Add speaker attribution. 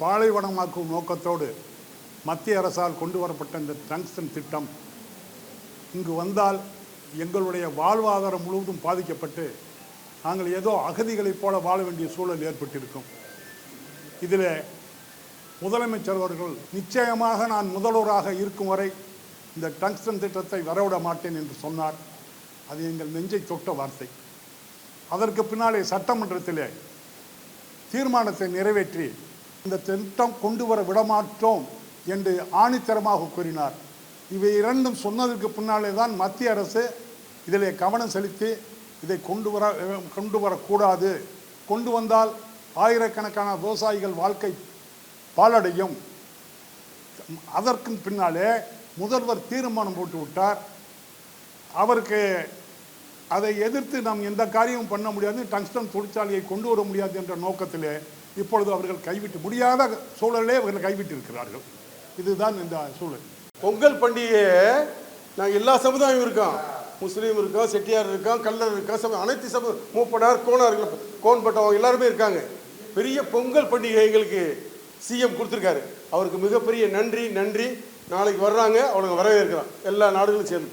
Speaker 1: பாலைவனமாக்கும் நோக்கத்தோடு மத்திய அரசால் கொண்டு வரப்பட்ட இந்த டங்ஸ்டன் திட்டம் இங்கு வந்தால் எங்களுடைய வாழ்வாதாரம் முழுவதும் பாதிக்கப்பட்டு நாங்கள் ஏதோ அகதிகளைப் போல வாழ வேண்டிய சூழல் ஏற்பட்டிருக்கும். இதில் முதலமைச்சர் அவர்கள் நிச்சயமாக நான் முதல்வராக இருக்கும் வரை இந்த டங்ஸ்டன் திட்டத்தை வரவிட மாட்டேன் என்று சொன்னார். அது எங்கள் நெஞ்சை தொட்ட வார்த்தை. அதற்கு பின்னாலே சட்டமன்றத்திலே தீர்மானத்தை நிறைவேற்றி இந்த திட்டம் கொண்டு வர விடமாட்டோம் என்று ஆணித்தரமாக கூறினார். இவை இரண்டும் சொன்னதற்கு பின்னாலே தான் மத்திய அரசு இதில் கவனம் செலுத்தி இதை கொண்டு வரக்கூடாது, கொண்டு வந்தால் ஆயிரக்கணக்கான விவசாயிகள் வாழ்க்கை பாலடையும். அதற்கு பின்னாலே முதல்வர் தீர்மானம் போட்டு விட்டார். அவருக்கு அதை எதிர்த்து நாம் எந்த காரியமும் பண்ண முடியாது, டங்ஸ்டன் தொழிற்சாலையை கொண்டு வர முடியாது என்ற நோக்கத்திலே இப்பொழுது அவர்கள் கைவிட்டு முடியாத சூழலே அவர்கள் கைவிட்டு இருக்கிறார்கள். இதுதான் இந்த சூழல்.
Speaker 2: பொங்கல் பண்டிகையை நாங்கள் எல்லா சமுதாயம் இருக்கோம், முஸ்லீம் இருக்கோம், செட்டியார் இருக்கோம், கல்லர் இருக்கோம், அனைத்து மூப்பனார், கோனார்கள், கோன்பட்டவங்க எல்லாருமே இருக்காங்க. பெரிய பொங்கல் பண்டிகை எங்களுக்கு சிஎம் கொடுத்துருக்காரு. அவருக்கு மிகப்பெரிய நன்றி. நாளைக்கு வர்றாங்க, அவனுங்க வரவேற்கிறான். எல்லா நாடுகளும் சேர்ந்து